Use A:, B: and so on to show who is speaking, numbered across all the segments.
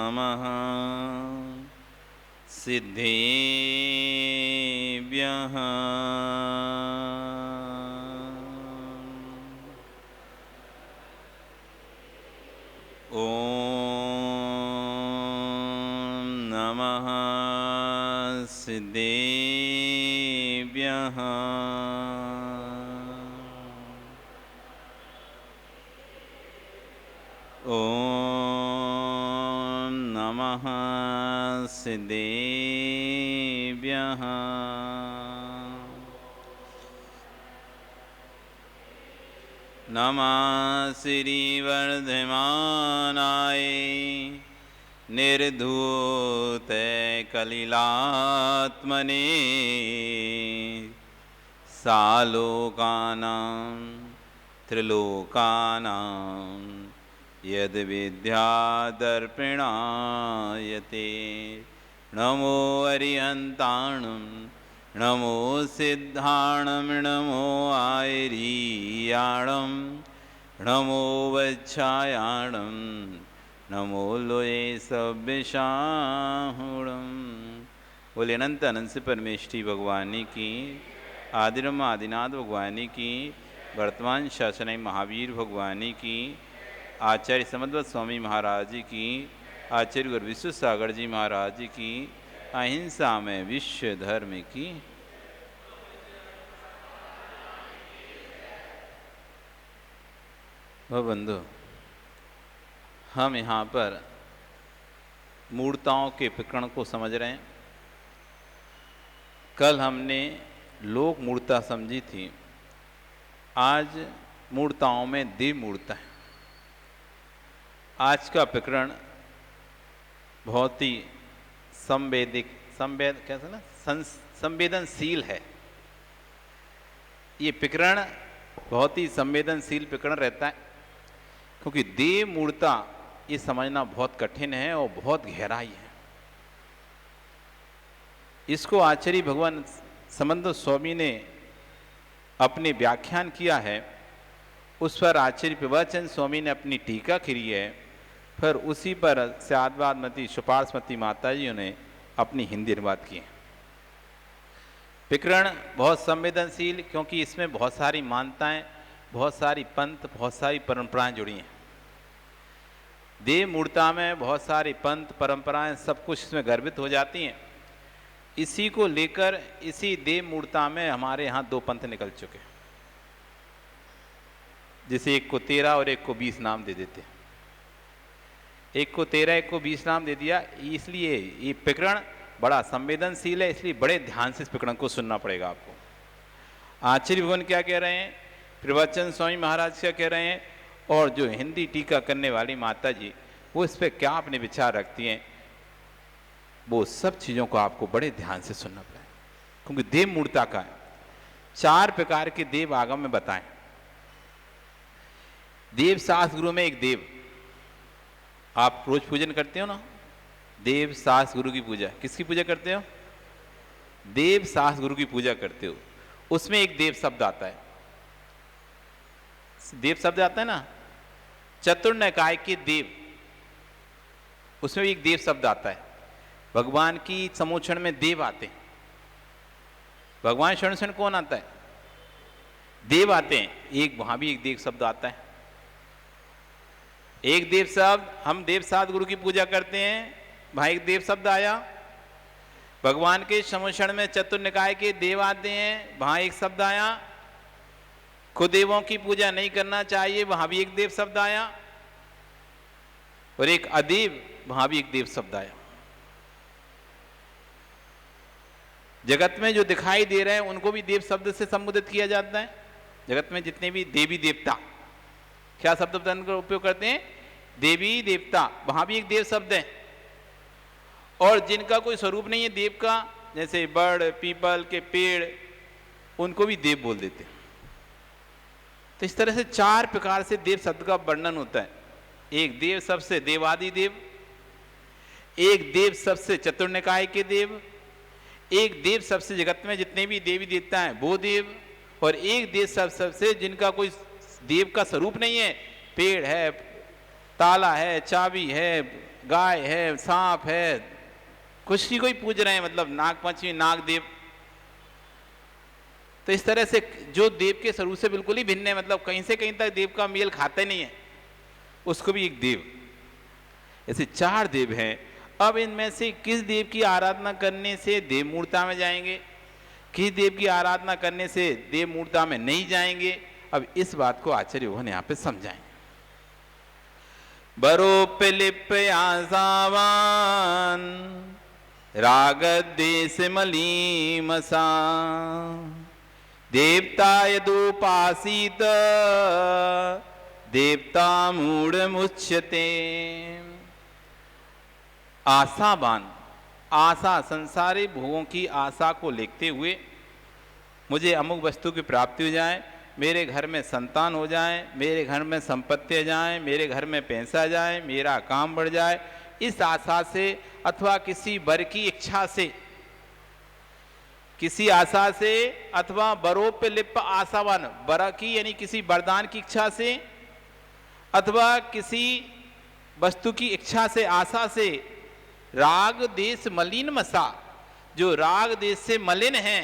A: नमः सिद्धेभ्यः ॐ नमः सिद्धेभ्यः ॐ नमः सिद्धेभ्यः नमः श्रीवर्धमानाय निर्धूते कलिलात्मने सालोकानां त्रिलोकानां यद्विद्यादर्पिणायते नमो अरिहन्ताणं नमो सिद्धाणं नमो आयरीयाणं नमो वच्छायाणं नमो लोये सव्यशाहुणं। बोले अनंत अनंत से परमेष्ठी भगवानी की, आदिरम आदिनाथ भगवानी की, वर्तमान शासन महावीर भगवानी की, आचार्य समद्वत स्वामी महाराज जी की, आचार्य गुरु विश्व सागर जी महाराज जी की, अहिंसा में विश्व धर्म की। वह बंधु, हम यहाँ पर मूर्ताओं के प्रकरण को समझ रहे हैं। कल हमने लोक मूर्ता समझी थी, आज मूर्ताओं में देव मूर्ता है। आज का प्रकरण बहुत ही संवेदनशील है। ये प्रकरण बहुत ही संवेदनशील प्रकरण रहता है, क्योंकि देव मूर्ता ये समझना बहुत कठिन है और बहुत गहराई है। इसको आचार्य भगवान समंत स्वामी ने अपने व्याख्यान किया है, उस पर आचार्य प्रवचन स्वामी ने अपनी टीका करी है, फिर उसी पर स्यादवादमती सुपार्शमती माताजियों ने अपनी हिंदी अनुवाद की है। प्रकरण बहुत संवेदनशील, क्योंकि इसमें बहुत सारी मान्यताएं, बहुत सारी पंथ, बहुत सारी परंपराएं जुड़ी हैं। देव मूर्ता में बहुत सारी पंथ परंपराएं सब कुछ इसमें गर्भित हो जाती हैं। इसी को लेकर इसी देव मूर्ता में हमारे यहाँ दो पंथ निकल चुके हैं, जिसे एक को 13 और एक को 20 नाम दे देते हैं। एक को 13 एक को 20 नाम दे दिया। इसलिए ये प्रकरण बड़ा संवेदनशील है, इसलिए बड़े ध्यान से इस प्रकरण को सुनना पड़ेगा आपको। आचार्य भगवान क्या कह रहे हैं, प्रवचन स्वामी महाराज क्या कह रहे हैं, और जो हिंदी टीका करने वाली माता जी वो इस पर क्या अपने विचार रखती हैं, वो सब चीज़ों को आपको बड़े ध्यान से सुनना पड़ेगा। क्योंकि देव मूर्ता का 4 प्रकार के देव आगम में बताएं। देव शास्त्र गुरु में एक देव, आप रोज पूजन करते हो ना, देव शास्त्र गुरु की पूजा। किसकी पूजा करते हो? देव शास्त्र गुरु की पूजा करते हो। उसमें एक देव शब्द आता है, देव शब्द आता है ना, चतुर्निकाय के देव, उसमें भी एक देव शब्द आता है। भगवान की समोक्षण में देव आते हैं। भगवान शरण कौन आता है? देव आते हैं। एक वहां भी एक देव शब्द आता है। एक देव शब्द, हम देव शास्त्र गुरु की पूजा करते हैं, वहां एक देव शब्द आया। भगवान के समोक्षण में चतुर्निकाय के देव आते हैं, वहां एक शब्द आया। कुदेवों की पूजा नहीं करना चाहिए, वहां भी एक देव शब्द आया। और एक अदेव, वहां भी एक देव शब्द आया। जगत में जो दिखाई दे रहे हैं उनको भी देव शब्द से संबोधित किया जाता है। जगत में जितने भी देवी देवता, क्या शब्द का उपयोग करते हैं? देवी देवता, वहां भी एक देव शब्द है। और जिनका कोई स्वरूप नहीं है देव का, जैसे बड़ पीपल के पेड़, उनको भी देव बोल देते हैं। तो इस तरह से 4 प्रकार से देव शब्द का वर्णन होता है। एक देव शब्द से देवादि देव, एक देव शब्द से चतुर्निकाय के देव, एक देव शब्द से जगत में जितने भी देवी देवता हैं वो देव, और एक देव शब्द से जिनका कोई देव का स्वरूप नहीं है, पेड़ है, ताला है, चाबी है, गाय है, सांप है, कुछ ही कोई पूज रहे हैं, मतलब नागपंचमी नाग देव। तो इस तरह से जो देव के स्वरूप से बिल्कुल ही भिन्न है, मतलब कहीं से कहीं तक देव का मेल खाते नहीं है, उसको भी एक देव। ऐसे 4 देव हैं। अब इनमें से किस देव की आराधना करने से देव मूर्ता में जाएंगे, किस देव की आराधना करने से देव मूर्ता में नहीं जाएंगे, अब इस बात को आचार्य भगवान यहाँ पे समझाएंगे। बरोपिलिप आसावान राग देश मलीमसा देवता यदुपासित देवता मूढ़ मुच्यते। आशावान, आशा संसारी भोगों की आशा को लेते हुए मुझे अमुक वस्तु की प्राप्ति हो जाए, मेरे घर में संतान हो जाए, मेरे घर में संपत्ति आ जाए, मेरे घर में पैसा जाए, मेरा काम बढ़ जाए, इस आशा से अथवा किसी वर की इच्छा से, किसी आशा से अथवा बरोप लिप आशावान, वर की यानी किसी वरदान की इच्छा से अथवा किसी वस्तु की इच्छा से, आशा से, राग देश मलिन मसा, जो राग देश से मलिन हैं,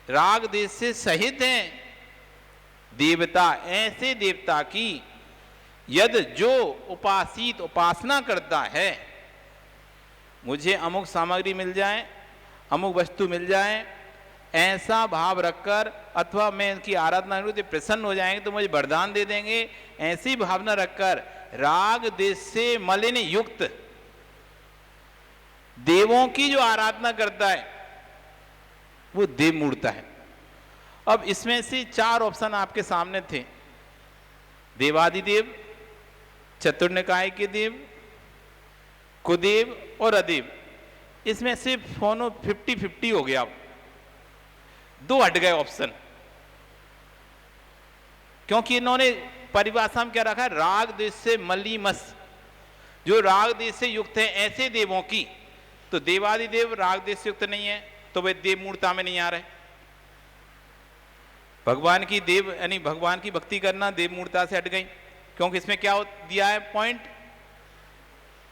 A: राग देश से सहित हैं, देवता, ऐसे देवता की यद जो उपासित उपासना करता है, मुझे अमुक सामग्री मिल जाए, अमुक वस्तु मिल जाए, ऐसा भाव रखकर अथवा मैं इनकी आराधना करूं तो प्रसन्न हो जाएंगे तो मुझे वरदान दे देंगे, ऐसी भावना रखकर राग देश से मलिन युक्त देवों की जो आराधना करता है वो देव मूर्ता है। अब इसमें से 4 ऑप्शन आपके सामने थे, देवादिदेव, चतुर्निकाय के देव, कुदेव और अदेव। इसमें से फोनो 50-50 हो गया। अब 2 हट गए ऑप्शन, क्योंकि इन्होंने परिभाषा में क्या रखा है, राग देश से मलीमस, जो राग देश से युक्त है ऐसे देवों की। तो देवादिदेव राग देश से युक्त नहीं है तो वे देव मूर्ता में नहीं आ रहे। भगवान की देव यानी भगवान की भक्ति करना देव मूर्ता से हट गई, क्योंकि इसमें क्या दिया है पॉइंट,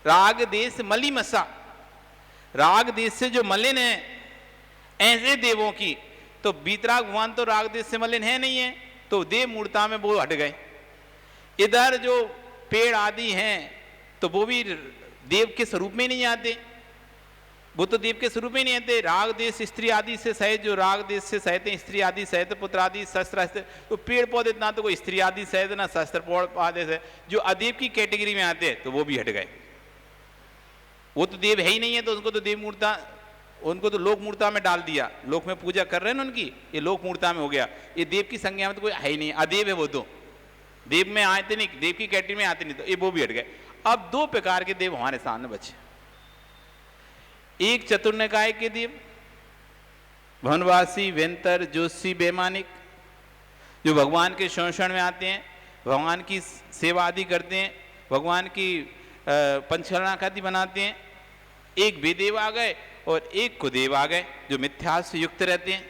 A: राग देश मलीमसा, राग देश से जो मलिन है ऐसे देवों की। तो बीतराग भगवान तो राग देश से मलिन है नहीं है, तो देव मूर्ता में वो हट गए। इधर जो पेड़ आदि हैं तो वो भी देव के स्वरूप में नहीं आते, वो तो देव के स्वरूप में नहीं आते। राग देश स्त्री आदि से सहित, जो राग देश से सहित हैं, स्त्री आदि सहित, पुत्र आदि, शस्त्र, तो पेड़ पौधे ना तो कोई स्त्री आदि सहित ना शस्त्र पौधे से, जो अदेव की कैटेगरी में आते हैं तो वो भी हट गए। वो तो देव है ही नहीं है, तो उनको तो देव मूर्ता, उनको तो लोक मूर्ता में डाल दिया, लोक में पूजा कर रहे हैं ना उनकी, ये लोक मूर्ता में हो गया। ये देव की संज्ञा में तो कोई है ही नहीं, अदेव है वो, तो देव में आते नहीं, देव की कैटेगरी में आते नहीं, तो ये वो भी हट गए। अब 2 प्रकार के देव हमारे सामने बचे, एक चतुर्निकाय के देव, वनवासी, वेंतर, जोशी, वैमानिक, जो भगवान के शोषण में आते हैं, भगवान की सेवा आदि करते हैं, भगवान की पंचकर्णा आदि बनाते हैं। एक वेदेव आ गए और एक कुदेव आ गए, जो मिथ्या से युक्त रहते हैं।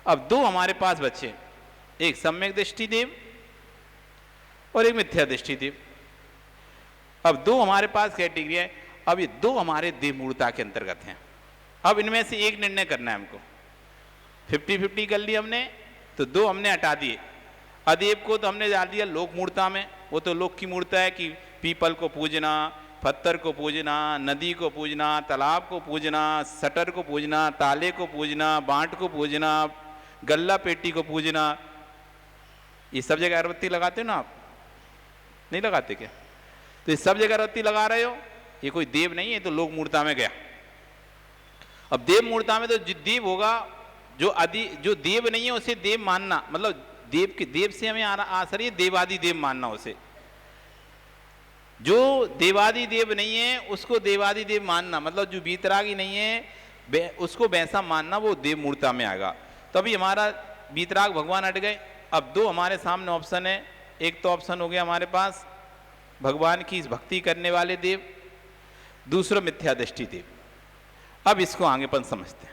A: अब 2 हमारे पास बचे, एक सम्यक दृष्टि देव और एक मिथ्या दृष्टि देव। अब 2 हमारे पास कैटेगरी है। अब ये 2 हमारे देव मूर्ता के अंतर्गत हैं। अब इनमें से एक निर्णय करना है हमको, 50-50 कर लिया हमने, तो 2 हमने हटा दिए। अदेव को तो हमने डाल दिया लोक मूर्ता में, वो तो लोक की मूर्ता है कि पीपल को पूजना, पत्थर को पूजना, नदी को पूजना, तालाब को पूजना, शटर को पूजना, ताले को पूजना, बांट को पूजना, गल्ला पेटी को पूजना। ये सब जगह अगरबत्ती लगाते हो ना आप, नहीं लगाते क्या? तो ये सब जगह अगरबत्ती लगा रहे हो, ये कोई देव नहीं है, तो लोक मूर्ता में गया। अब देव मूर्ता में तो देव होगा, जो देव नहीं है उसे देव मानना, मतलब देव के देव से हमें आसर है देवादि देव मानना उसे। जो देवादि देव नहीं है उसको देवादि देव मानना, मतलब जो बीतरागी नहीं है उसको वैसा मानना, वो देव मूर्ता में आएगा। तो अभी हमारा बीतराग भगवान हट गए। अब 2 हमारे सामने ऑप्शन है, एक तो ऑप्शन हो गया हमारे पास भगवान की भक्ति करने वाले देव, दूसरा मिथ्या दृष्टि देव। अब इसको आगे अपन समझते हैं।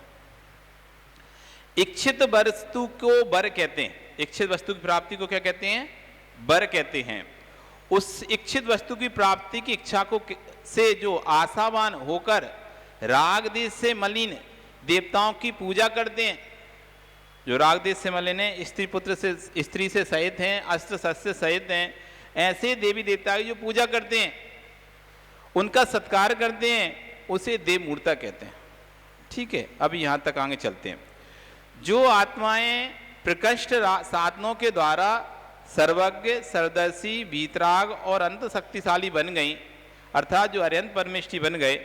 A: इच्छित वस्तु को वर कहते हैं, इच्छित वस्तु की प्राप्ति को क्या कहते हैं? वर कहते हैं। उस इच्छित वस्तु की प्राप्ति की इच्छा को से जो आशावान होकर राग देश से मलिन देवताओं की पूजा करते हैं, जो राग देश से मलिन है, स्त्री से सहित हैं, अस्त्र शस्त्र से सहित हैं, ऐसे देवी देवता की जो पूजा करते हैं, उनका सत्कार करते हैं, उसे देव मूर्ता कहते हैं। ठीक है, अब यहां तक आगे चलते हैं। जो आत्माएं प्रकृष्ट साधनों के द्वारा सर्वज्ञ, सर्वदर्शी, वीतराग और अंत शक्तिशाली बन गई, अर्थात जो अत्यंत परमेष्ठी बन गए,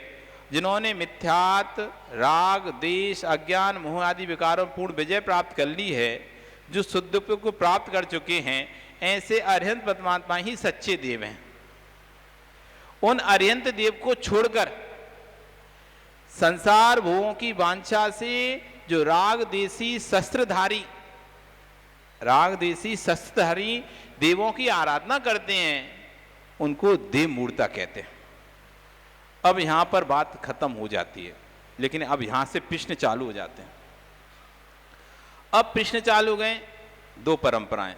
A: जिन्होंने मिथ्यात, राग, देश, अज्ञान, मोह आदि विकारों पूर्ण विजय प्राप्त कर ली है, जो शुद्ध को प्राप्त कर चुके हैं, ऐसे अरिहंत परमात्मा ही सच्चे देव हैं। उन अरिहंत देव को छोड़कर संसार भोगों की वांछा से जो राग देशी शस्त्रधारी देवों की आराधना करते हैं, उनको देव मूर्ता कहते हैं। अब यहां पर बात खत्म हो जाती है, लेकिन अब यहां से प्रश्न चालू हो जाते हैं। अब प्रश्न चालू हो गए, दो परंपराएं।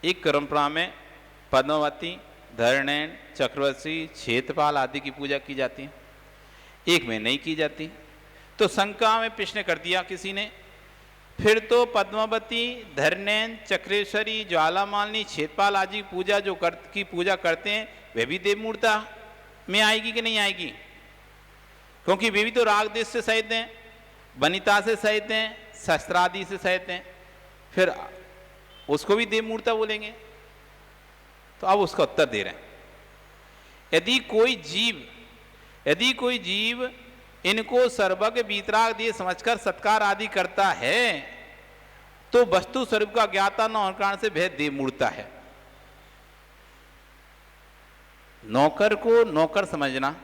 A: एक परंपरा में पद्मावती, धरणैन, चक्रवर्ती, क्षेत्रपाल आदि की पूजा की जाती है, एक में नहीं की जाती। तो शंका में प्रश्न कर दिया किसी ने, फिर तो पद्मावती, धरणैन, चक्रेश्वरी, ज्वालामालिनी, क्षेत्रपाल आदि की पूजा करते हैं, वे भी देव मूर्ता में आएगी कि नहीं आएगी? क्योंकि वे भी तो राग देश से सहित हैं, वनिता से सहित हैं, शस्त्रादि से सहित हैं, फिर उसको भी देव मूर्ता बोलेंगे। तो अब उसका उत्तर दे रहे हैं, यदि कोई जीव इनको सर्वज्ञ, वीतराग देव समझकर सत्कार आदि करता है, तो वस्तु स्वरूप का ज्ञाता न होने कारण से वह देव मूर्ता है। नौकर को नौकर समझना,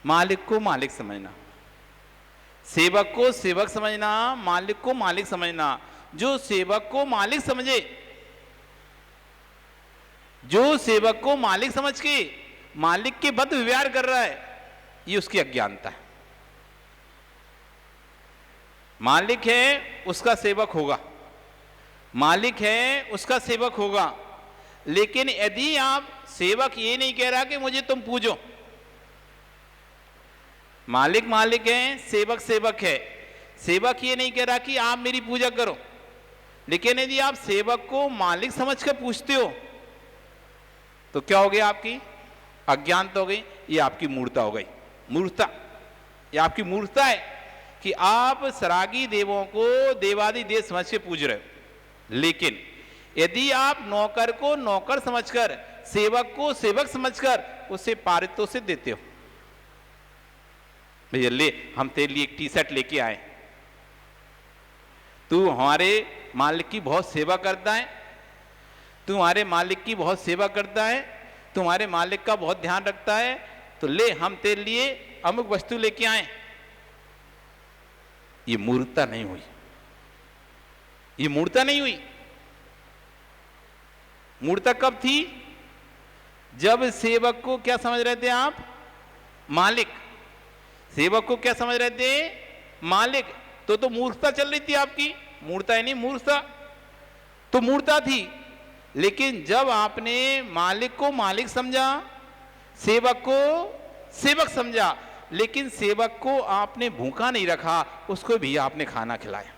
A: मालिक को मालिक समझना, सेवक को सेवक समझना, मालिक को मालिक समझना। जो सेवक को मालिक समझे, जो सेवक को मालिक समझ के मालिक के बद व्यवहार कर रहा है, ये उसकी अज्ञानता है। मालिक है उसका सेवक होगा, मालिक है उसका सेवक होगा, लेकिन यदि आप सेवक ये नहीं कह रहा कि मुझे तुम पूजो, मालिक मालिक है, सेवक सेवक है, सेवक ये नहीं कह रहा कि आप मेरी पूजा करो, लेकिन यदि आप सेवक को मालिक समझकर पूछते हो, तो क्या हो गया? आपकी अज्ञानता हो गई, ये आपकी मूर्ता हो गई। मूर्ता, ये आपकी मूर्ता है कि आप सरागी देवों को देवादि देव समझ के पूज रहे हो। लेकिन यदि आप नौकर को नौकर समझकर, सेवक को सेवक समझकर उसे पारितोषिक देते हो, भैया ले हम तेरे लिए एक टी शर्ट लेके आए, तू हमारे मालिक की बहुत सेवा करता है, तू हमारे मालिक की बहुत सेवा करता है, तुम्हारे मालिक का बहुत ध्यान रखता है, तो ले हम तेरे लिए अमुक वस्तु लेके आए। ये मूर्ता नहीं हुई, ये मूर्ता नहीं हुई। मूर्ता कब थी? जब सेवक को क्या समझ रहे थे आप? मालिक। सेवक को क्या समझ रहे थे? मालिक। तो मूर्खता चल रही थी आपकी, मूर्ता है नहीं मूर्खता, तो मूर्ता थी। लेकिन जब आपने मालिक को मालिक समझा, सेवक को सेवक समझा, लेकिन सेवक को आपने भूखा नहीं रखा, उसको भी आपने खाना खिलाया।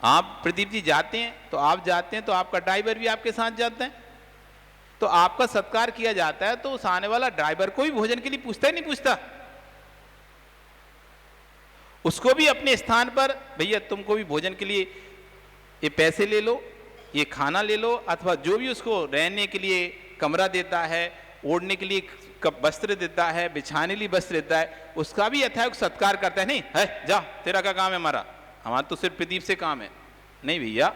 A: आप प्रदीप जी जाते हैं तो आप जाते हैं, तो आपका ड्राइवर भी आपके साथ जाता है, तो आपका सत्कार किया जाता है, तो उस आने वाला ड्राइवर को भी भोजन के लिए पूछता है नहीं पूछता? उसको भी अपने स्थान पर, भैया तुमको भी भोजन के लिए ये पैसे ले लो, ये खाना ले लो, अथवा जो भी उसको रहने के लिए कमरा देता है, ओढ़ने के लिए वस्त्र देता है, बिछाने के लिए वस्त्र देता है, उसका भी यथायोग्य सत्कार करता है। नहीं है, जा तेरा क्या काम है, हमारा तो सिर्फ प्रदीप से काम है। नहीं भैया,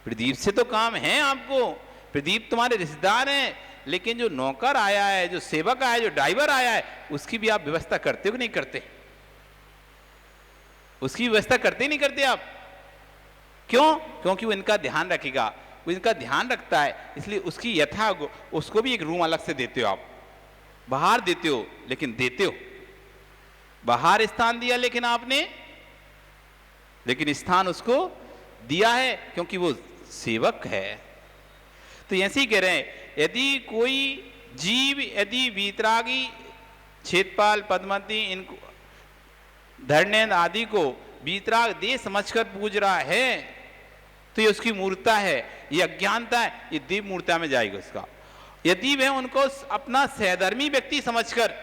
A: प्रदीप से तो काम है आपको, प्रदीप तुम्हारे रिश्तेदार हैं, लेकिन जो नौकर आया है, जो सेवक आया है, जो ड्राइवर आया है, उसकी भी आप व्यवस्था करते हो कि नहीं करते? उसकी व्यवस्था करते ही नहीं करते आप? क्यों? क्योंकि वो इनका ध्यान रखेगा, वो इनका ध्यान रखता है, इसलिए उसकी यथा उसको भी एक रूम अलग से देते हो आप, बाहर देते हो, लेकिन देते हो। बाहर स्थान दिया लेकिन आपने, लेकिन स्थान उसको दिया है क्योंकि वो सेवक है। तो ऐसे ही कह रहे हैं, यदि कोई जीव यदि वीतरागी क्षेत्रपाल पद्मावती इनको धरनेन्द्र आदि को वीतराग देह समझकर पूज रहा है तो ये उसकी मूर्खता है, ये अज्ञानता है, ये देव मूर्ता में जाएगा उसका। यदि वह उनको अपना सहधर्मी व्यक्ति समझकर,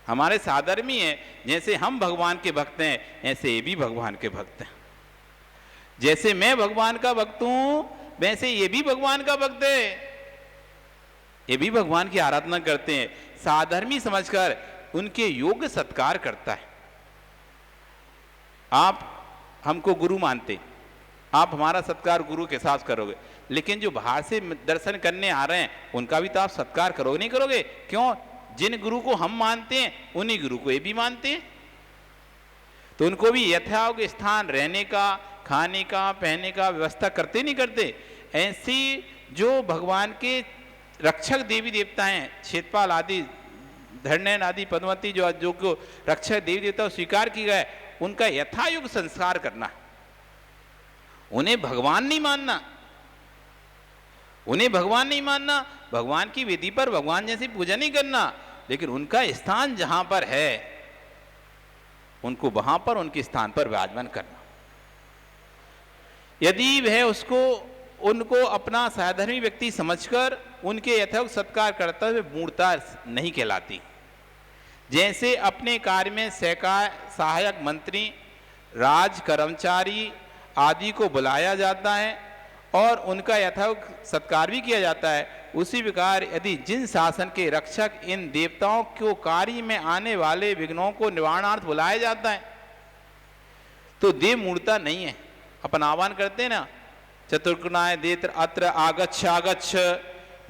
A: हमारे साधर्मी हैं, जैसे हम भगवान के भक्त हैं ऐसे ये भी भगवान के भक्त हैं। जैसे मैं भगवान का भक्त हूं वैसे ये भी भगवान का भक्त है, ये भी भगवान की आराधना करते हैं। साधर्मी समझकर उनके योग्य सत्कार करता है। आप हमको गुरु मानते, आप हमारा सत्कार गुरु के साथ करोगे, लेकिन जो बाहर से दर्शन करने आ रहे हैं उनका भी तो आप सत्कार करोगे नहीं करोगे? क्यों? जिन गुरु को हम मानते हैं उन्हीं गुरु को ये भी मानते हैं, तो उनको भी यथायोग्य स्थान, रहने का, खाने का, पहनने का व्यवस्था करते नहीं करते? ऐसी जो भगवान के रक्षक देवी देवता हैं, क्षेत्रपाल आदि, धरनेन्द्र आदि, पद्मावती जो को रक्षक देवी देवता स्वीकार किया गया, उनका यथायुग संस्कार करना। उन्हें भगवान नहीं मानना, उन्हें भगवान नहीं मानना, भगवान की वेदी पर भगवान जैसी पूजा नहीं करना, लेकिन उनका स्थान जहां पर है उनको वहां पर उनके स्थान पर विराजमान करना। यदि वह उनको अपना साधर्मी व्यक्ति समझकर उनके यथोक्त सत्कार करता हुए मूर्ता नहीं कहलाती। जैसे अपने कार्य में सहायक मंत्री, राज कर्मचारी आदि को बुलाया जाता है और उनका यथोक्त सत्कार भी किया जाता है, उसी प्रकार यदि जिन शासन के रक्षक इन देवताओं को कार्य में आने वाले विघ्नों को निवारणार्थ बुलाया जाता है तो देव मूर्ता नहीं है। अपन आह्वान करते हैं ना, चतुर्गुणाय देत्र अत्र आगच्छ आगच्छ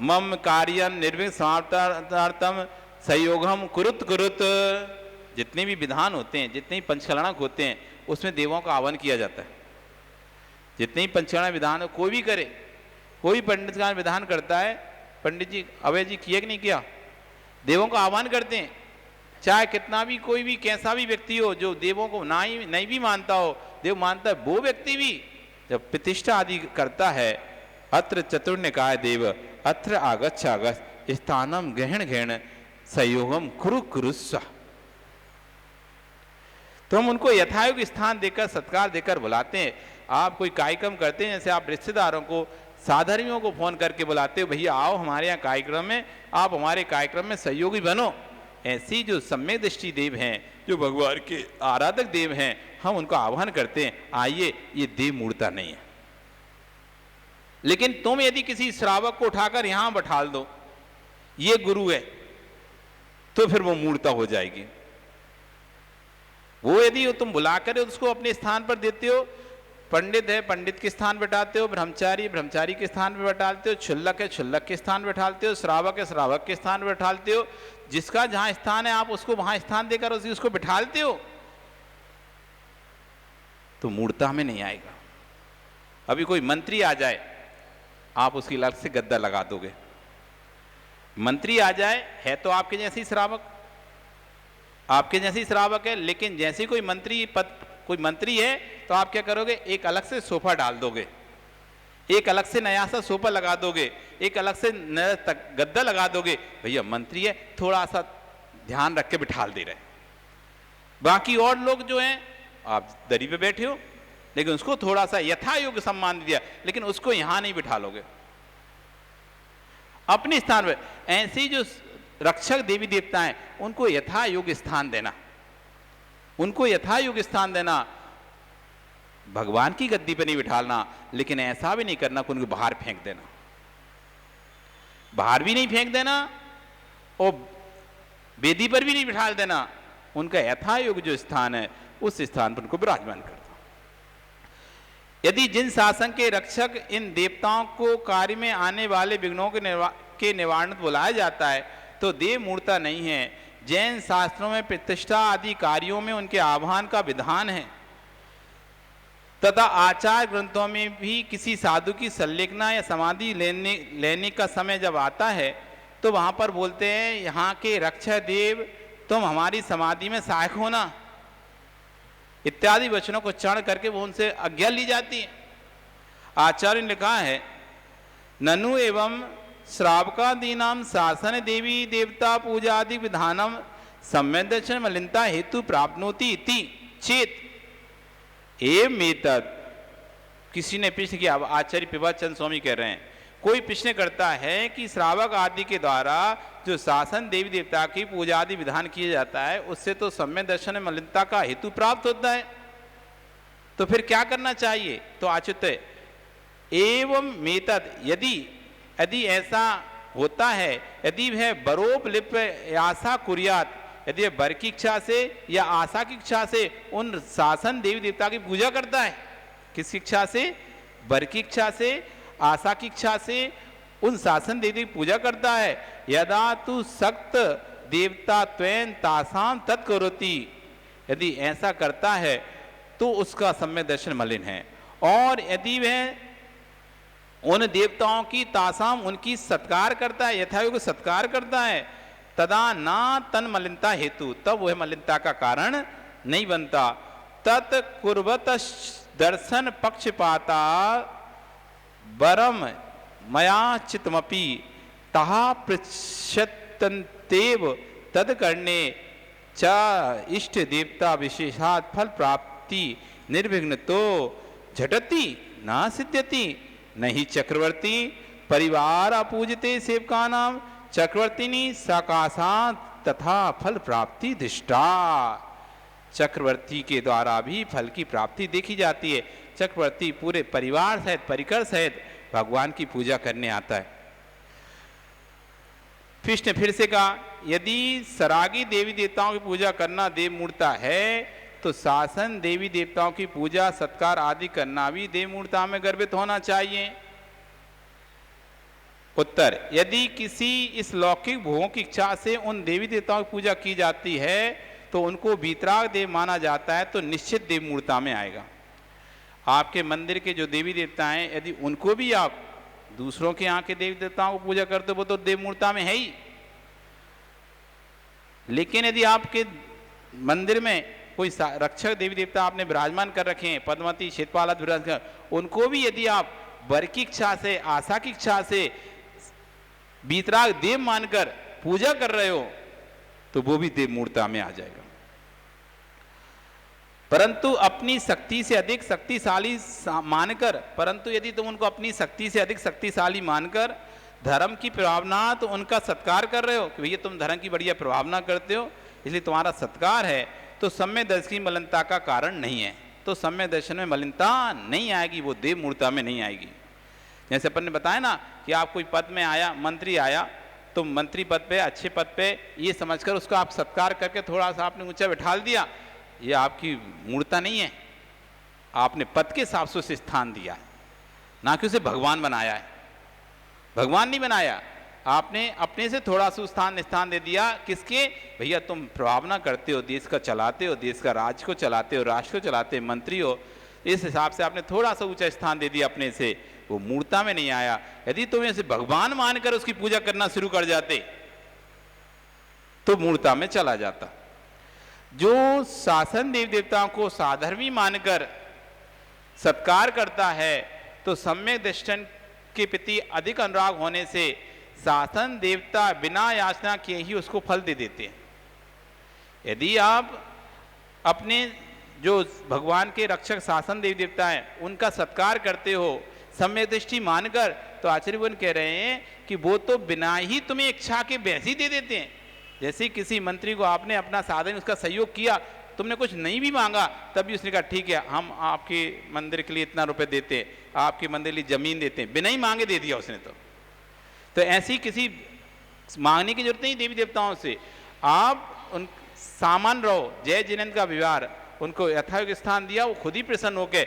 A: मम कार्यम निर्विघ्न समाप्तार्थम सहयोगम कुरुत कुरुत। जितने भी विधान होते हैं, जितने भी पंचकलनक होते हैं, उसमें देवों का आह्वान किया जाता है। जितने ही पंचकलनक विधान कोई भी करे, कोई पंडित का विधान करता है, पंडित जी अभय जी किया कि नहीं किया, देवों का आह्वान करते हैं। चाहे कितना भी कोई भी कैसा भी व्यक्ति हो जो देवों को नहीं भी मानता हो, देव मानता है, वो व्यक्ति भी जब प्रतिष्ठा आदि करता है, अत्र चतुर्निकाय देव अत्र आगच्छ आगच्छ स्थानम गहन गहन सहयोगम कुरु कुरुस्व। तो हम उनको यथायोग्य स्थान देकर, सत्कार देकर बुलाते हैं। आप कोई कार्यक्रम करते हैं, जैसे आप रिश्तेदारों को, साधर्मियों को फोन करके बुलाते हो, भैया आओ हमारे यहाँ कार्यक्रम में, आप हमारे कार्यक्रम में सहयोगी बनो। ऐसी जो सम्यक दृष्टि देव हैं, जो भगवान के आराधक देव हैं, हम उनको आह्वान करते हैं, आइए। ये देव मूर्ता नहीं है। लेकिन तुम यदि किसी श्रावक को उठाकर यहां बैठा दो, ये गुरु है, तो फिर वो मूर्ता हो जाएगी। वो यदि तुम बुलाकर उसको अपने स्थान पर देते हो, पंडित है पंडित के स्थान बैठाते हो, ब्रह्मचारी ब्रह्मचारी के स्थान पर बैठाते हो, क्षुल्लक है क्षुल्लक के स्थान बैठाते हो, श्रावक है श्रावक के स्थान बैठाते हो। जिसका जहां स्थान है आप उसको वहां स्थान देकर उसको बिठालते हो, तो मूर्ता में नहीं आएगा। अभी कोई मंत्री आ जाए, आप उसकी लग से गद्दा लगा दोगे। मंत्री आ जाए, है तो आपके जैसी श्रावक, आपके जैसी श्रावक है, लेकिन जैसे कोई मंत्री है तो आप क्या करोगे, एक अलग से सोफा डाल दोगे, एक अलग से नया सा सोफा लगा दोगे, एक अलग से नया गद्दा लगा दोगे। भैया मंत्री है, थोड़ा सा ध्यान रख के बिठाल दे रहे। बाकी और लोग जो हैं, आप दरी पे बैठे हो, लेकिन उसको थोड़ा सा यथा योग्य सम्मान दिया, लेकिन उसको यहां नहीं बिठा लोगे अपने स्थान पर। ऐसे जो रक्षक देवी देवता हैं, उनको यथा योग्य स्थान देना, उनको यथा योग्य स्थान देना। भगवान की गद्दी पर नहीं बिठालना, लेकिन ऐसा भी नहीं करना कि उनको बाहर फेंक देना, बाहर भी नहीं फेंक देना और वेदी पर भी नहीं बिठा देना। उनका यथा योग्य जो स्थान है, उस स्थान पर उनको विराजमान करना। यदि जिन शासन के रक्षक इन देवताओं को कार्य में आने वाले विघ्नों के निवारण बुलाया जाता है, तो देव मूर्ता नहीं है। जैन शास्त्रों में प्रतिष्ठा आदि कार्यों में उनके आह्वान का विधान है, तथा आचार ग्रंथों में भी किसी साधु की संलेखना या समाधि लेने का समय जब आता है, तो वहां पर बोलते हैं, यहाँ के रक्षक देव तुम हमारी समाधि में सहायक होना, इत्यादि वचनों को चढ़ करके वो उनसे आज्ञा ली जाती है। आचार्य ने लिखा है, ननु एवं श्रावकादीनां शासन देवी देवता पूजादि विधानम सम्यक दर्शन मलिनता हेतु प्राप्नोति इति चेत एवं एतद। किसी ने प्रश्न किया, आचार्य प्रभात चंद्र स्वामी कह रहे हैं, कोई प्रश्न करता है कि श्रावक आदि के द्वारा जो शासन देवी देवता की पूजा आदि विधान किया जाता है उससे तो सम्यक दर्शन में मलिनता का हेतु प्राप्त होता है, तो फिर क्या करना चाहिए? तो आच्युत एवं मेतद, यदि ऐसा होता है, यदि वह बरोपलिप आशा कुर्यात, यदि वह बर की इच्छा से या आशा की इच्छा से उन शासन देवी देवता की पूजा करता है, किस इच्छा से? बर की इच्छा से, आशा की इच्छा से उन शासन देवी की पूजा करता है। यदा तु सक्त देवता त्वेन तासाम तत्करोति, यदि ऐसा करता है तो उसका सम्यक दर्शन मलिन है। और यदि वह उन देवताओं की तासाम उनकी सत्कार करता है, यथायोग्य सत्कार करता है, तदा ना तन मलिनता हेतु, तब वह मलिनता का कारण नहीं बनता। तत् कुर्वत दर्शन पक्षपाता वरम मया चितमपि तहा पृच्छतन्तेव तद करने च इष्ट देवता विशेषात फल प्राप्ति निर्विघ्न तो झटति ना सिद्ध्यति। नहीं चक्रवर्ती परिवार अपूजते सेवका नाम चक्रवर्तिनी सकाशात तथा फल प्राप्ति दृष्टा। चक्रवर्ती के द्वारा भी फल की प्राप्ति देखी जाती है। चक्रवर्ती पूरे परिवार सहित परिकर सहित भगवान की पूजा करने आता है। कृष्ण फिर से कहा, यदि सरागी देवी देवताओं की पूजा करना देव मूर्ता है तो शासन देवी देवताओं की पूजा सत्कार आदि करना भी देव मूर्ता में गर्भित होना चाहिए। उत्तर, यदि किसी इस लौकिक भोगों की इच्छा से उन देवी देवताओं की पूजा की जाती है तो उनको वीतराग देव माना जाता है, तो निश्चित देव मूर्ता में आएगा। आपके मंदिर के जो देवी देवता हैं, यदि उनको भी आप दूसरों के यहाँ के देवी देवताओं को पूजा करते हो वो तो देव मूर्ता में है ही। लेकिन यदि आपके मंदिर में कोई रक्षक देवी देवता आपने विराजमान कर रखे हैं, पद्मावती श्वेतपाल विराजमान, उनको भी यदि आप वर की इच्छा से आशा की इच्छा से वीतराग देव मानकर पूजा कर रहे हो तो वो भी देव मूर्ता में आ जाएगा। परंतु अपनी शक्ति से अधिक शक्तिशाली मानकर, परंतु यदि तुम उनको अपनी शक्ति से अधिक शक्तिशाली मानकर धर्म की प्रभावना तो उनका सत्कार कर रहे हो कि भैया तुम धर्म की बढ़िया प्रभावना करते हो इसलिए तुम्हारा सत्कार है, तो सम्यक दर्शन की मलिनता का कारण नहीं है। तो सम्यक दर्शन में मलिनता नहीं आएगी, वो देव मूर्ता में नहीं आएगी। जैसे अपन ने बताया ना कि आप कोई पद में आया, मंत्री आया, तो मंत्री पद पे अच्छे पद पे ये समझकर उसका आप सत्कार करके थोड़ा सा आपने ऊंचा बिठाल दिया, ये आपकी मूर्ता नहीं है। आपने पद के हिसाब से उसे स्थान दिया है, ना कि उसे भगवान बनाया है। भगवान नहीं बनाया, आपने अपने से थोड़ा सा स्थान दे दिया। किसके? भैया तुम प्रभावना करते हो, देश का चलाते हो, देश का राज्य को चलाते हो, राष्ट्र को चलाते हो, मंत्री हो, इस हिसाब से आपने थोड़ा सा ऊंचा स्थान दे दिया अपने से, वो मूर्ता में नहीं आया। यदि तुम इसे भगवान मानकर उसकी पूजा करना शुरू कर जाते तो मूर्ता में चला जाता। जो शासन देव देवताओं को साधर्मी मानकर सत्कार करता है तो सम्यक दर्शन के प्रति अधिक अनुराग होने से शासन देवता बिना याचना किए ही उसको फल दे देते हैं। यदि आप अपने जो भगवान के रक्षक शासन देवी देवता हैं उनका सत्कार करते हो सम्यक दृष्टि मानकर, तो आचार्यवन कह रहे हैं कि वो तो बिना ही तुम्हें इच्छा के वैसे ही दे देते हैं। जैसे किसी मंत्री को आपने अपना साधन उसका सहयोग किया, तुमने कुछ नहीं भी मांगा तब भी उसने कहा ठीक है हम आपके मंदिर के लिए इतना रुपए देते हैं, आपके मंदिर के लिए जमीन देते हैं, बिना ही मांगे दे दिया उसने। तो ऐसी किसी मांगने की जरूरत नहीं देवी देवताओं से। आप उन सामान रहो, जय जिनेन्द्र का व्यवहार, उनको यथायोग्य स्थान दिया, वो खुद ही प्रसन्न होके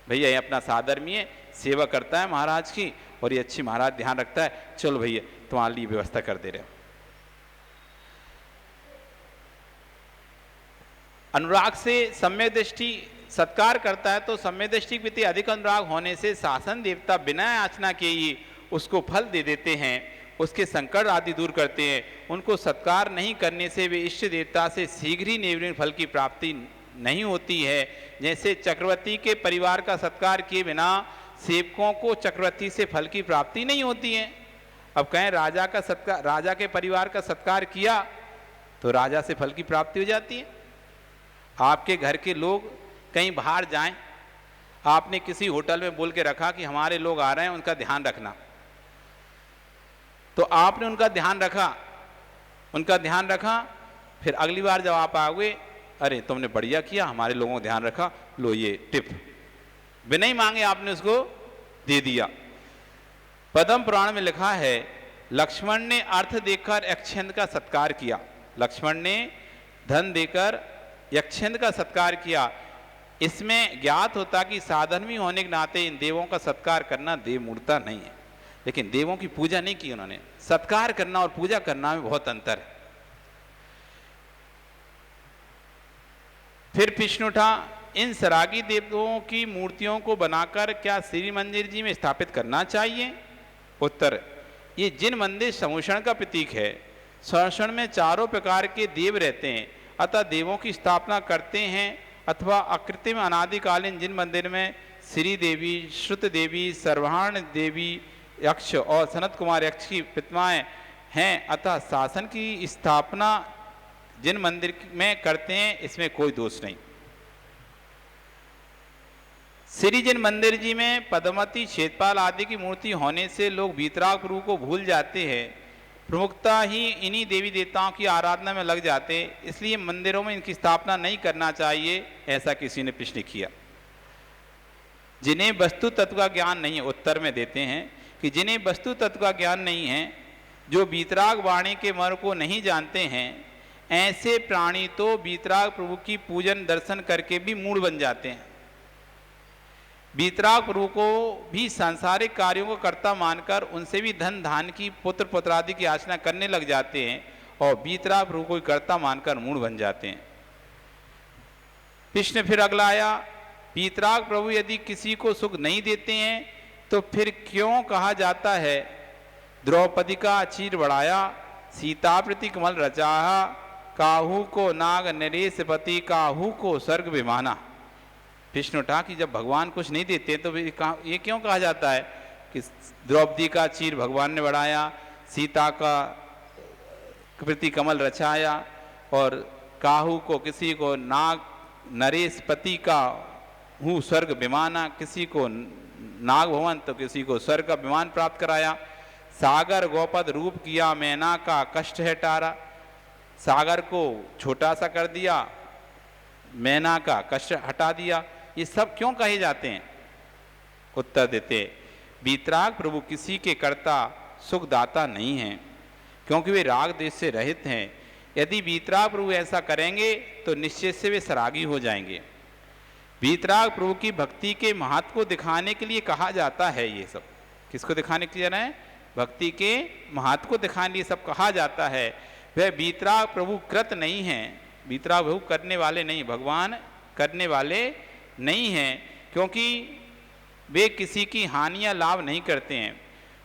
A: भैया ये अपना साधर्मीय सेवा करता है महाराज की और ये अच्छी महाराज ध्यान रखता है, चलो भैया तुम्हारे लिए व्यवस्था कर दे रहे हो। अनुराग से सम्यक दृष्टि सत्कार करता है तो सम्यक दृष्टि के प्रति अधिक अनुराग होने से शासन देवता बिना याचना के ही उसको फल दे देते हैं, उसके संकट आदि दूर करते हैं। उनको सत्कार नहीं करने से वे इष्ट देवता से शीघ्र ही निर्विघ्न फल की प्राप्ति नहीं होती है। जैसे चक्रवर्ती के परिवार का सत्कार किए बिना सेवकों को चक्रवर्ती से फल की प्राप्ति नहीं होती है। अब कहें राजा का सत्कार, राजा के परिवार का सत्कार किया तो राजा से फल की प्राप्ति हो जाती है। आपके घर के लोग कहीं बाहर जाएं, आपने किसी होटल में बोल के रखा कि हमारे लोग आ रहे हैं, उनका ध्यान रखना, तो आपने उनका ध्यान रखा, फिर अगली बार जब आप आओगे, अरे तुमने बढ़िया किया, हमारे लोगों का ध्यान रखा, लो ये टिप, बिना ही मांगे आपने उसको दे दिया। पद्म पुराण में लिखा है, लक्ष्मण ने अर्थ देकर यक्षेंद्र का सत्कार किया। लक्ष्मण ने धन देकर यक्षेंद्र का सत्कार किया। इसमें ज्ञात होता कि साधर्मी होने के नाते इन देवों का सत्कार करना देव मूर्ता नहीं है, लेकिन देवों की पूजा नहीं की उन्होंने। सत्कार करना और पूजा करना में बहुत अंतर है। फिर प्रश्न उठा, इन सरागी देवताओं की मूर्तियों को बनाकर क्या श्री मंदिर जी में स्थापित करना चाहिए? उत्तर, ये जिन मंदिर समूषण का प्रतीक है, समूषण में चारों प्रकार के देव रहते हैं, अतः देवों की स्थापना करते हैं, अथवा अकृत्रिम अनादिकालीन जिन मंदिर में श्री देवी, श्रुत देवी, सर्वाण देवी यक्ष और सनत कुमार यक्ष की प्रतिमाएं हैं, अतः शासन की स्थापना जिन मंदिर में करते हैं इसमें कोई दोष नहीं। श्री जिन मंदिर जी में पद्मावती, क्षेत्रपाल आदि की मूर्ति होने से लोग वीतराग प्रभु को भूल जाते हैं, प्रमुखता ही इन्हीं देवी देवताओं की आराधना में लग जाते हैं, इसलिए मंदिरों में इनकी स्थापना नहीं करना चाहिए, ऐसा किसी ने प्रश्न किया। जिन्हें वस्तु तत्व का ज्ञान नहीं है, उत्तर में देते हैं कि जिन्हें वस्तु तत्व का ज्ञान नहीं है, जो वीतराग वाणी के मर्म को नहीं जानते हैं, ऐसे प्राणी तो वीतराग प्रभु की पूजन दर्शन करके भी मूढ़ बन जाते हैं। वीतराग प्रभु को भी सांसारिक कार्यों को कर्ता मानकर उनसे भी धन धान की, पुत्र पुत्रादि की याचना करने लग जाते हैं और वीतराग प्रभु को कर्ता मानकर मूढ़ बन जाते हैं। प्रश्न फिर अगला आया, वीतराग प्रभु यदि किसी को सुख नहीं देते हैं तो फिर क्यों कहा जाता है, द्रौपदी का चीर बढ़ाया, सीता प्रति कमल रचाहा, काहू को नाग नरेश पति, काहू को स्वर्ग विमाना। प्रश्न उठा कि जब भगवान कुछ नहीं देते तो ये क्यों कहा जाता है कि द्रौपदी का चीर भगवान ने बढ़ाया, सीता का प्रति कमल रचाया, और काहू को किसी को नाग नरेश पति का हूँ स्वर्ग विमाना, किसी को नाग भवन तो किसी को स्वर्ग का विमान प्राप्त कराया। सागर गोपद रूप किया, मैना का कष्ट है टारा, सागर को छोटा सा कर दिया, मैना का कष्ट हटा दिया। ये सब क्यों कहे जाते हैं? उत्तर देते, वीतराग प्रभु किसी के कर्ता सुखदाता नहीं हैं, क्योंकि वे राग देश से रहित हैं। यदि वीतराग प्रभु ऐसा करेंगे तो निश्चय से वे सरागी हो जाएंगे। वीतराग प्रभु की भक्ति के महत्व को दिखाने के लिए कहा जाता है। ये सब किसको दिखाने के लिए जाना है? भक्ति के महत्व को दिखाने के लिए सब कहा जाता है। वह वीतराग प्रभु कृत नहीं हैं, वीतराग प्रभु करने वाले नहीं, भगवान करने वाले नहीं हैं, क्योंकि वे किसी की हानि या लाभ नहीं करते हैं।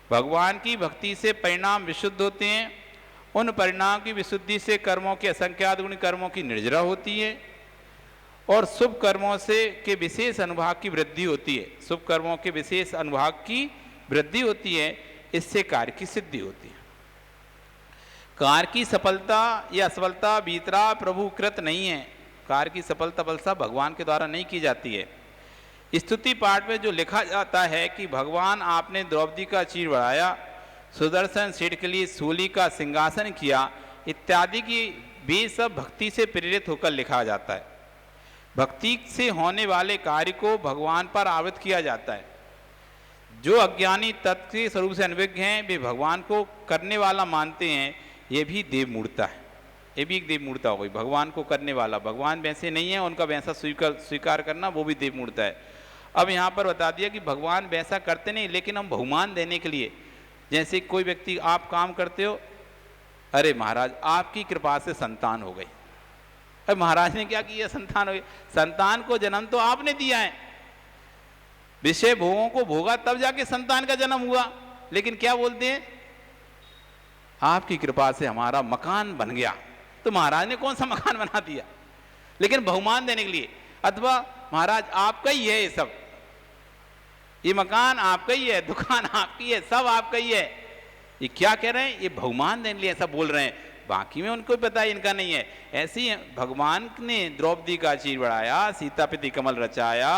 A: भगवान की भक्ति से परिणाम विशुद्ध होते हैं, उन परिणाम की विशुद्धि से कर्मों के असंख्यात गुण कर्मों की निर्जरा होती है और शुभ कर्मों से के विशेष अनुभाग की वृद्धि होती है। शुभ कर्मों के विशेष अनुभाग की वृद्धि होती है, इससे कार्य की सिद्धि होती है। कार्य की सफलता या असफलता वीतराग प्रभु कृत नहीं है। कार्य की सफलता बलसा भगवान के द्वारा नहीं की जाती है। स्तुति पाठ में जो लिखा जाता है कि भगवान आपने द्रौपदी का चीर बढ़ाया, सुदर्शन सेठ के लिए सूली का सिंहासन किया, इत्यादि की वे सब भक्ति से प्रेरित होकर लिखा जाता है। भक्ति से होने वाले कार्य को भगवान पर आरोपित किया जाता है। जो अज्ञानी तत्व के स्वरूप से अनभिज्ञ हैं, वे भगवान को करने वाला मानते हैं, ये भी देव मूर्ता है। ये भी एक देव मूर्ता हो गई, भगवान को करने वाला। भगवान वैसे नहीं है, उनका वैसा स्वीकार करना वो भी देव मूर्ता है। अब यहाँ पर बता दिया कि भगवान वैसा करते नहीं, लेकिन हम बहुमान देने के लिए, जैसे कोई व्यक्ति आप काम करते हो, अरे महाराज आपकी कृपा से संतान हो गई। अरे महाराज ने क्या किया? संतान हो गई। संतान को जन्म तो आपने दिया है, विषय भोगों को भोगा तब जाके संतान का जन्म हुआ, लेकिन क्या बोलते हैं? आपकी कृपा से हमारा मकान बन गया। तो महाराज ने कौन सा मकान बना दिया? लेकिन बहुमान देने के लिए, अथवा महाराज आपका ही है ये सब, ये मकान आपका ही है, दुकान आपकी है, सब आपका ही है। ये क्या कह रहे हैं? ये भगवान देने लिए ऐसा बोल रहे हैं, बाकी में उनको पता है इनका नहीं है। ऐसे ही भगवान ने द्रौपदी का चीर बढ़ाया, सीता पिति कमल रचाया,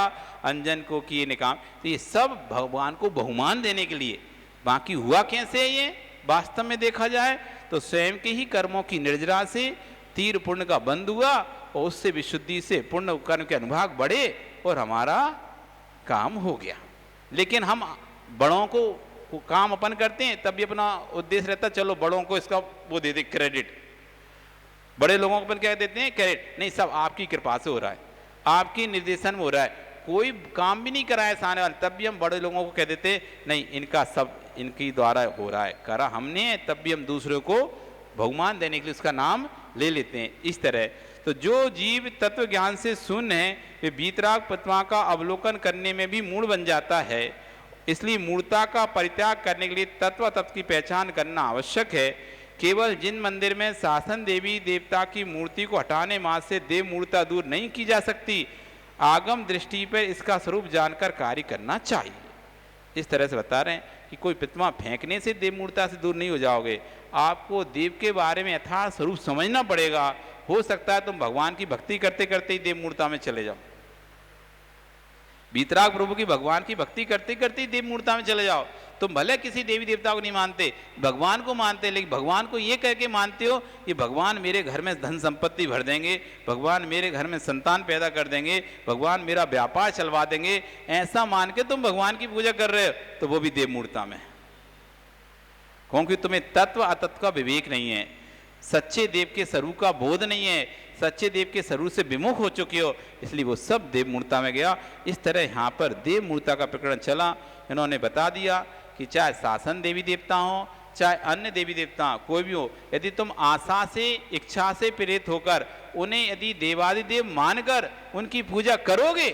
A: अंजन को किए निकाम, तो ये सब भगवान को बहुमान देने के लिए। बाकी हुआ कैसे ये वास्तव में देखा जाए तो स्वयं के ही कर्मों की निर्जरा से तीर पुण्य का बंद हुआ और उससे विशुद्धि से पुण्य कर्म के अनुभाग बढ़े और हमारा काम हो गया। लेकिन हम बड़ों को काम अपन करते हैं, तब भी अपना उद्देश्य रहता चलो बड़ों को इसका वो दे दे क्रेडिट, बड़े लोगों को अपन क्या देते हैं? क्रेडिट। नहीं, सब आपकी कृपा से हो रहा है, आपकी निर्देशन में हो रहा है, कोई काम भी नहीं कराया सामने वाले, तब भी हम बड़े लोगों को कह देते नहीं इनका सब इनकी द्वारा हो रहा है, करा हमने, तब भी हम दूसरों को बहुमान देने के लिए उसका नाम ले लेते हैं। इस तरह तो जो जीव तत्व ज्ञान से शून्य है वे वीतराग प्रतिमा का अवलोकन करने में भी मूढ़ बन जाता है। इसलिए मूर्ता का परित्याग करने के लिए तत्व तत्व की पहचान करना आवश्यक है। केवल जिन मंदिर में शासन देवी देवता की मूर्ति को हटाने मात्र से देव मूर्ता दूर नहीं की जा सकती, आगम दृष्टि पर इसका स्वरूप जानकर कार्य करना चाहिए। इस तरह से बता रहे हैं कि कोई प्रतिमा फेंकने से देव मूर्ता से दूर नहीं हो जाओगे, आपको देव के बारे में यथार्थ स्वरूप समझना पड़ेगा। हो सकता है तुम भगवान की भक्ति करते करते ही देव मूर्ता में चले जाओ, वीतराग प्रभु की भगवान की भक्ति करते करते ही देव मूर्ता में चले जाओ। तुम भले किसी देवी देवता को नहीं मानते, भगवान को मानते, लेकिन भगवान को ये कह के मानते हो कि भगवान मेरे घर में धन संपत्ति भर देंगे, भगवान मेरे घर में संतान पैदा कर देंगे, भगवान मेरा व्यापार चलवा देंगे, ऐसा मान के तुम भगवान की पूजा कर रहे हो, तो वो भी देव मूर्ता में। क्योंकि तुम्हें तत्व अतत्व का विवेक नहीं है, सच्चे देव के स्वरूप का बोध नहीं है, सच्चे देव के स्वरूप से विमुख हो चुके हो, इसलिए वो सब देव मूर्ता में गया। इस तरह यहाँ पर देव मूर्ता का प्रकरण चला। इन्होंने बता दिया कि चाहे शासन देवी देवता हो, चाहे अन्य देवी देवता कोई भी हो, यदि तुम आशा से इच्छा से प्रेरित होकर उन्हें यदि देवादिदेव मानकर उनकी पूजा करोगे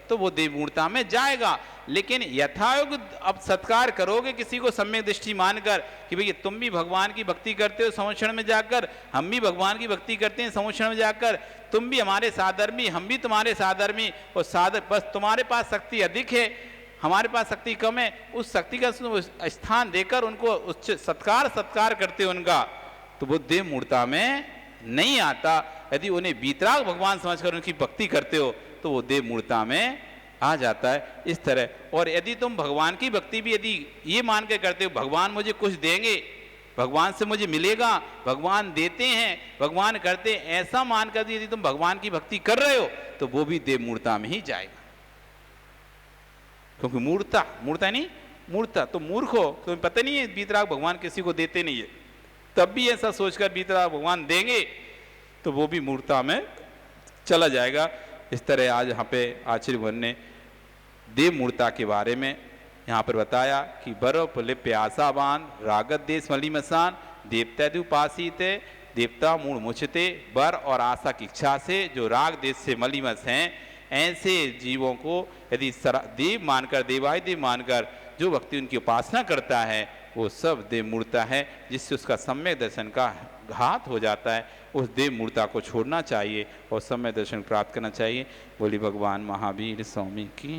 A: तो वो देव मूर्ता में जाएगा। लेकिन यथायोग अब सत्कार करोगे किसी को सम्यक दृष्टि मानकर कि भैया तुम भी भगवान की भक्ति करते हो संवत्सरण में जाकर, हम भी भगवान की भक्ति करते हैं संवत्सरण में जाकर, तुम भी हमारे साधर्मी, हम भी तुम्हारे साधर्मी, और साधर बस तुम्हारे पास शक्ति अधिक है, हमारे पास शक्ति कम है, उस शक्ति का स्थान देकर उनको उच्च सत्कार करते हो उनका, तो वो देव मूर्ता में नहीं आता। यदि उन्हें वीतराग भगवान समझकर उनकी भक्ति करते हो तो वो देव मूर्ता में आ जाता है। इस तरह और यदि तुम भगवान की भक्ति भी यदि ये मान के करते हो भगवान मुझे कुछ देंगे, भगवान से मुझे मिलेगा, भगवान देते हैं, भगवान करते हैं, ऐसा मानकर यदि तुम भगवान की भक्ति कर रहे हो तो वो भी देव मूर्ता में ही जाएगा। क्योंकि मूर्ता नहीं, मूर्ता तो मूर्ख हो, तुम्हें पता नहीं है वीतराग भगवान किसी को देते नहीं है, तब भी ऐसा सोचकर वीतराग भगवान देंगे तो वो भी मूर्ता में चला जाएगा। इस तरह आज यहाँ पे आचार्य भगवान ने देव मूर्ता के बारे में यहाँ पर बताया कि बर्फ लिप्य आशावान रागत देश मलिमसान देवता उपासीते देवता मूल मुछते बर और आशा की इच्छा से जो राग देश से मलिमस हैं, ऐसे जीवों को यदि देव मानकर देवादिदेव मानकर जो भक्ति उनकी उपासना करता है वो सब देव मूर्ता है, जिससे उसका सम्यक दर्शन का घात हो जाता है। उस देव मूर्ता को छोड़ना चाहिए और सम्यक दर्शन प्राप्त करना चाहिए। बोली भगवान महावीर स्वामी की।